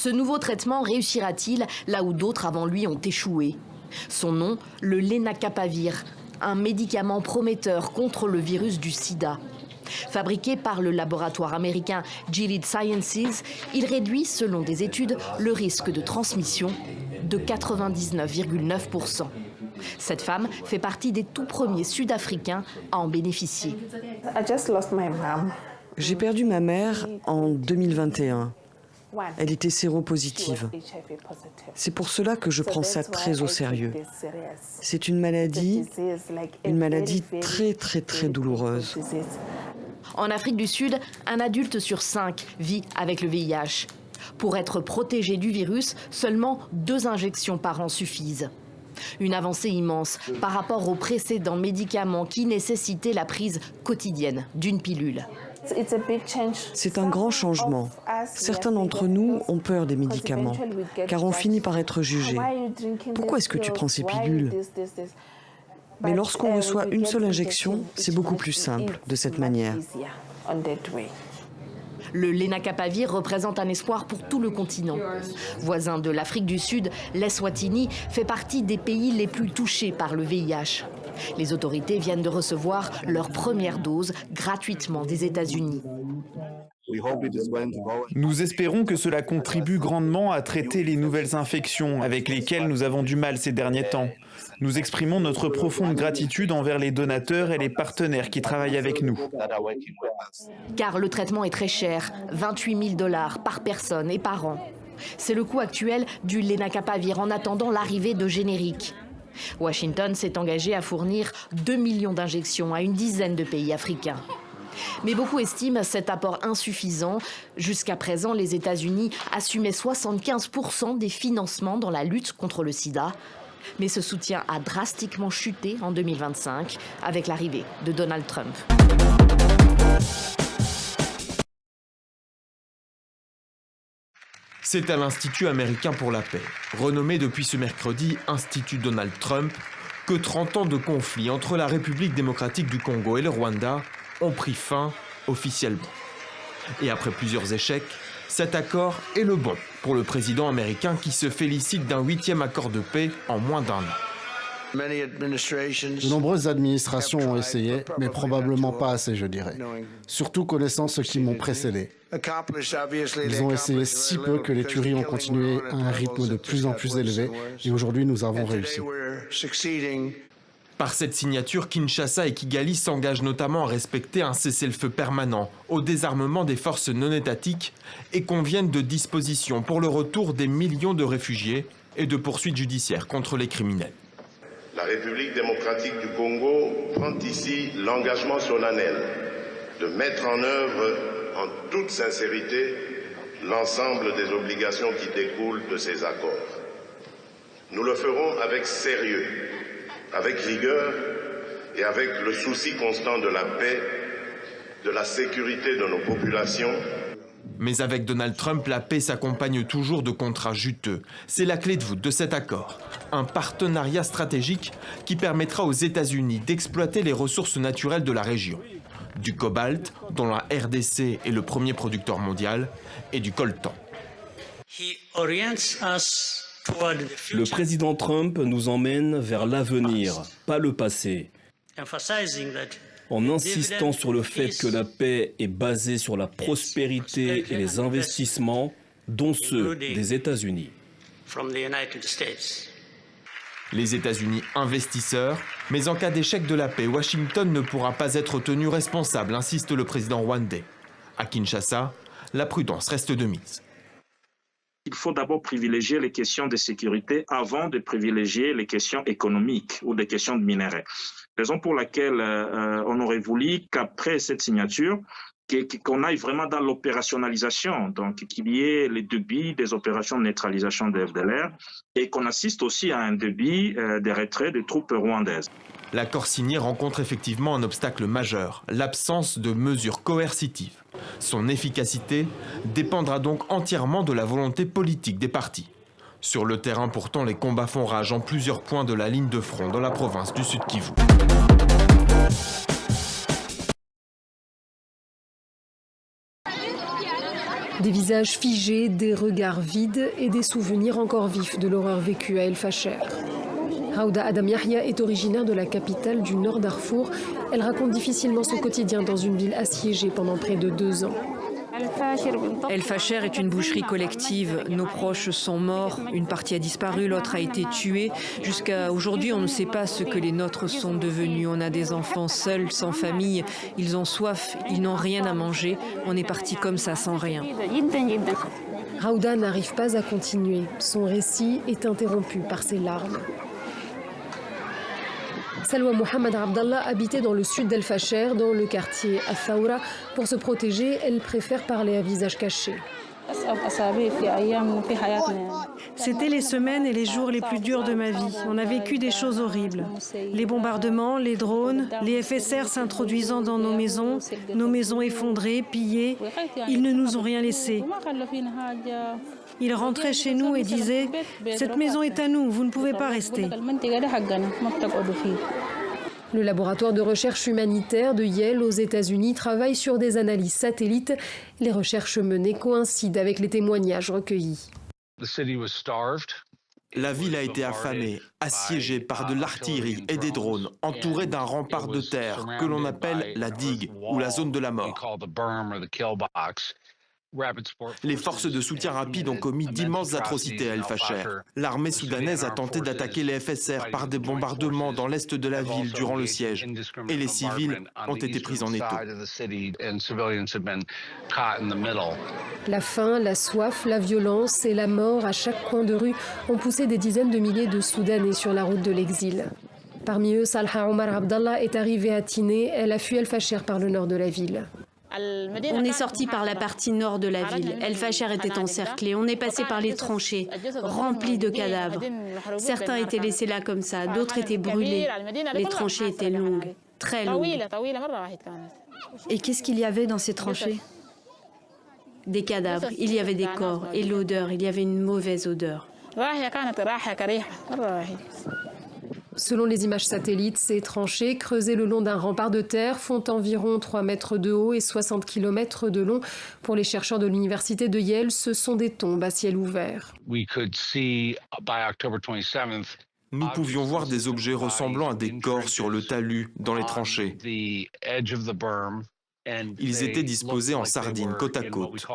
Ce nouveau traitement réussira-t-il là où d'autres avant lui ont échoué? Son nom, le Lenacapavir, un médicament prometteur contre le virus du sida. Fabriqué par le laboratoire américain Gilead Sciences, il réduit, selon des études, le risque de transmission de 99,9%. Cette femme fait partie des tout premiers Sud-Africains à en bénéficier. J'ai perdu ma mère en 2021. Elle était séropositive. C'est pour cela que je prends ça très au sérieux. C'est une maladie très douloureuse. En Afrique du Sud, un adulte sur 5 vit avec le VIH. Pour être protégé du virus, seulement 2 injections par an suffisent. Une avancée immense par rapport aux précédents médicaments qui nécessitaient la prise quotidienne d'une pilule. C'est un grand changement. Certains d'entre nous ont peur des médicaments, car on finit par être jugé. Pourquoi est-ce que tu prends ces pilules? Mais lorsqu'on reçoit une seule injection, c'est beaucoup plus simple de cette manière. Le Lenacapavir représente un espoir pour tout le continent. Voisin de l'Afrique du Sud, l'Eswatini fait partie des pays les plus touchés par le VIH. Les autorités viennent de recevoir leur première dose gratuitement des États-Unis. Nous espérons que cela contribue grandement à traiter les nouvelles infections avec lesquelles nous avons du mal ces derniers temps. Nous exprimons notre profonde gratitude envers les donateurs et les partenaires qui travaillent avec nous. Car le traitement est très cher, 28 000 $ par personne et par an. C'est le coût actuel du Lenacapavir en attendant l'arrivée de génériques. Washington s'est engagé à fournir 2 millions d'injections à une dizaine de pays africains. Mais beaucoup estiment cet apport insuffisant. Jusqu'à présent, les États-Unis assumaient 75% des financements dans la lutte contre le sida. Mais ce soutien a drastiquement chuté en 2025 avec l'arrivée de Donald Trump. C'est à l'Institut américain pour la paix, renommé depuis ce mercredi Institut Donald Trump, que 30 ans de conflit entre la République démocratique du Congo et le Rwanda ont pris fin officiellement. Et après plusieurs échecs, cet accord est le bon pour le président américain qui se félicite d'un 8e accord de paix en moins d'1 an. De nombreuses administrations ont essayé, mais probablement pas assez, je dirais. Surtout connaissant ceux qui m'ont précédé. Ils ont essayé si peu que les tueries ont continué à un rythme de plus en plus élevé, et aujourd'hui nous avons réussi. Par cette signature, Kinshasa et Kigali s'engagent notamment à respecter un cessez-le-feu permanent, au désarmement des forces non étatiques et conviennent de dispositions pour le retour des millions de réfugiés et de poursuites judiciaires contre les criminels. La République démocratique du Congo prend ici l'engagement solennel de mettre en œuvre en toute sincérité l'ensemble des obligations qui découlent de ces accords. Nous le ferons avec sérieux, avec rigueur et avec le souci constant de la paix, de la sécurité de nos populations. Mais avec Donald Trump, la paix s'accompagne toujours de contrats juteux. C'est la clé de voûte de cet accord. Un partenariat stratégique qui permettra aux États-Unis d'exploiter les ressources naturelles de la région. Du cobalt, dont la RDC est le premier producteur mondial, et du coltan. Le président Trump nous emmène vers l'avenir, pas le passé, en insistant sur le fait que la paix est basée sur la prospérité et les investissements, dont ceux des États-Unis. Les États-Unis investisseurs, mais en cas d'échec de la paix, Washington ne pourra pas être tenu responsable, insiste le président rwandais. À Kinshasa, la prudence reste de mise. Il faut d'abord privilégier les questions de sécurité avant de privilégier les questions économiques ou des questions de minerais. Raison pour laquelle on aurait voulu qu'après cette signature, qu'on aille vraiment dans l'opérationnalisation, donc qu'il y ait les débits des opérations de neutralisation de FDLR et qu'on assiste aussi à un débit des retraits des troupes rwandaises. L'accord signé rencontre effectivement un obstacle majeur, l'absence de mesures coercitives. Son efficacité dépendra donc entièrement de la volonté politique des partis. Sur le terrain, pourtant, les combats font rage en plusieurs points de la ligne de front dans la province du Sud-Kivu. Des visages figés, des regards vides et des souvenirs encore vifs de l'horreur vécue à El Fasher. Raouda Adam Yahya est originaire de la capitale du Nord Darfour. Elle raconte difficilement son quotidien dans une ville assiégée pendant près de 2 ans. El Fasher est une boucherie collective. Nos proches sont morts, une partie a disparu, l'autre a été tuée. Jusqu'à aujourd'hui, on ne sait pas ce que les nôtres sont devenus. On a des enfants seuls, sans famille. Ils ont soif, ils n'ont rien à manger. On est parti comme ça, sans rien. Raouda n'arrive pas à continuer. Son récit est interrompu par ses larmes. Salwa Mohamed Abdallah habitait dans le sud d'El Fasher, dans le quartier Al-Thawra. Pour se protéger, elle préfère parler à visage caché. C'était les semaines et les jours les plus durs de ma vie. On a vécu des choses horribles. Les bombardements, les drones, les FSR s'introduisant dans nos maisons effondrées, pillées. Ils ne nous ont rien laissé. Ils rentraient chez nous et disaient « Cette maison est à nous, vous ne pouvez pas rester ». Le laboratoire de recherche humanitaire de Yale aux États-Unis travaille sur des analyses satellites. Les recherches menées coïncident avec les témoignages recueillis. La ville a été affamée, assiégée par de l'artillerie et des drones, entourée d'un rempart de terre que l'on appelle la digue ou la zone de la mort. Les forces de soutien rapide ont commis d'immenses atrocités à El Fasher. L'armée soudanaise a tenté d'attaquer les FSR par des bombardements dans l'est de la ville durant le siège. Et les civils ont été pris en étau. La faim, la soif, la violence et la mort à chaque coin de rue ont poussé des dizaines de milliers de Soudanais sur la route de l'exil. Parmi eux, Salha Omar Abdallah est arrivée à Tiné. Elle a fui El Fasher par le nord de la ville. On est sorti par la partie nord de la ville. El Fasher était encerclé. On est passé par les tranchées, remplies de cadavres. Certains étaient laissés là comme ça, d'autres étaient brûlés. Les tranchées étaient longues, très longues. Et qu'est-ce qu'il y avait dans ces tranchées? Des cadavres, il y avait des corps et l'odeur, il y avait une mauvaise odeur. Selon les images satellites, ces tranchées, creusées le long d'un rempart de terre, font environ 3 mètres de haut et 60 km de long. Pour les chercheurs de l'université de Yale, ce sont des tombes à ciel ouvert. Nous pouvions voir des objets ressemblant à des corps sur le talus, dans les tranchées. Ils étaient disposés en sardines, côte à côte.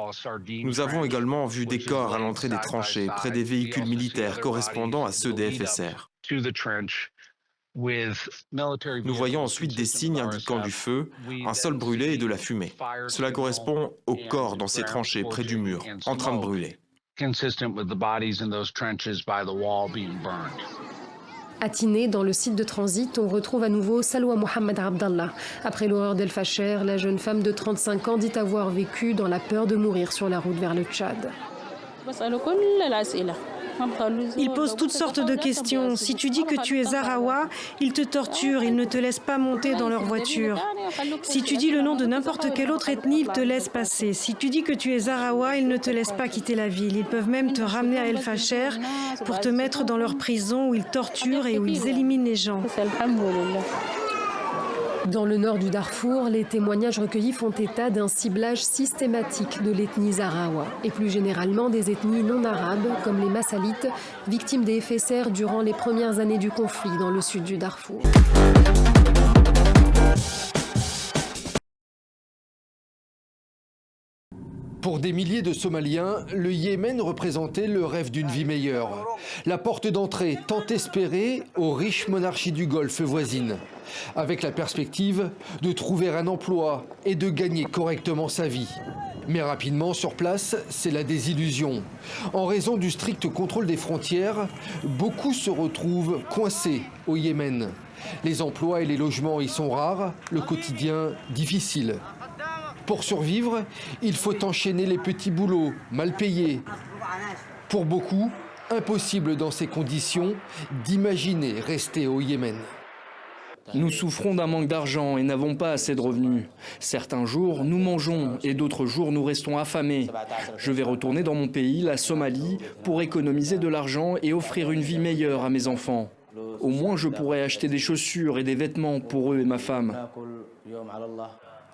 Nous avons également vu des corps à l'entrée des tranchées, près des véhicules militaires correspondant à ceux des FSR. Nous voyons ensuite des signes indiquant du feu, un sol brûlé et de la fumée. Cela correspond aux corps dans ces tranchées près du mur, en train de brûler. À Tiné, dans le site de transit, on retrouve à nouveau Salwa Mohamed Abdallah. Après l'horreur d'El Fasher, la jeune femme de 35 ans dit avoir vécu dans la peur de mourir sur la route vers le Tchad. Ils posent toutes sortes de questions. Si tu dis que tu es Zahrawa, ils te torturent, ils ne te laissent pas monter dans leur voiture. Si tu dis le nom de n'importe quelle autre ethnie, ils te laissent passer. Si tu dis que tu es Zahrawa, ils ne te laissent pas quitter la ville. Ils peuvent même te ramener à El Fasher pour te mettre dans leur prison où ils torturent et où ils éliminent les gens. Dans le nord du Darfour, les témoignages recueillis font état d'un ciblage systématique de l'ethnie Zahrawa et plus généralement des ethnies non arabes comme les Massalites, victimes des FSR durant les premières années du conflit dans le sud du Darfour. Pour des milliers de Somaliens, le Yémen représentait le rêve d'une vie meilleure. La porte d'entrée tant espérée aux riches monarchies du Golfe voisines, avec la perspective de trouver un emploi et de gagner correctement sa vie. Mais rapidement, sur place, c'est la désillusion. En raison du strict contrôle des frontières, beaucoup se retrouvent coincés au Yémen. Les emplois et les logements y sont rares, le quotidien difficile. Pour survivre, il faut enchaîner les petits boulots, mal payés. Pour beaucoup, impossible dans ces conditions d'imaginer rester au Yémen. Nous souffrons d'un manque d'argent et n'avons pas assez de revenus. Certains jours, nous mangeons et d'autres jours, nous restons affamés. Je vais retourner dans mon pays, la Somalie, pour économiser de l'argent et offrir une vie meilleure à mes enfants. Au moins, je pourrai acheter des chaussures et des vêtements pour eux et ma femme.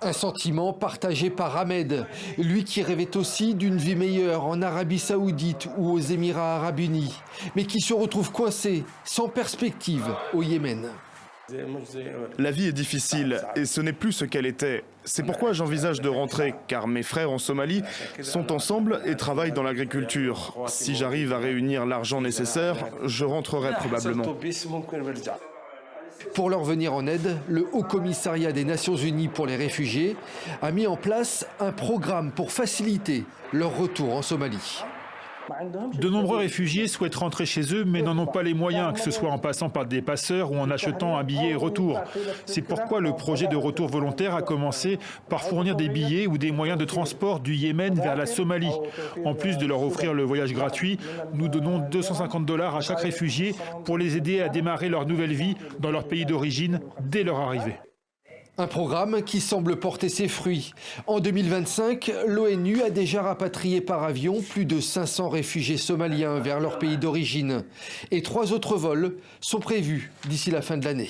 Un sentiment partagé par Ahmed, lui qui rêvait aussi d'une vie meilleure en Arabie Saoudite ou aux Émirats Arabes Unis, mais qui se retrouve coincé, sans perspective, au Yémen. La vie est difficile et ce n'est plus ce qu'elle était. C'est pourquoi j'envisage de rentrer, car mes frères en Somalie sont ensemble et travaillent dans l'agriculture. Si j'arrive à réunir l'argent nécessaire, je rentrerai probablement. Pour leur venir en aide, le Haut Commissariat des Nations Unies pour les réfugiés a mis en place un programme pour faciliter leur retour en Somalie. De nombreux réfugiés souhaitent rentrer chez eux, mais n'en ont pas les moyens, que ce soit en passant par des passeurs ou en achetant un billet retour. C'est pourquoi le projet de retour volontaire a commencé par fournir des billets ou des moyens de transport du Yémen vers la Somalie. En plus de leur offrir le voyage gratuit, nous donnons 250 $ à chaque réfugié pour les aider à démarrer leur nouvelle vie dans leur pays d'origine dès leur arrivée. Un programme qui semble porter ses fruits. En 2025, l'ONU a déjà rapatrié par avion plus de 500 réfugiés somaliens vers leur pays d'origine. Et 3 autres vols sont prévus d'ici la fin de l'année.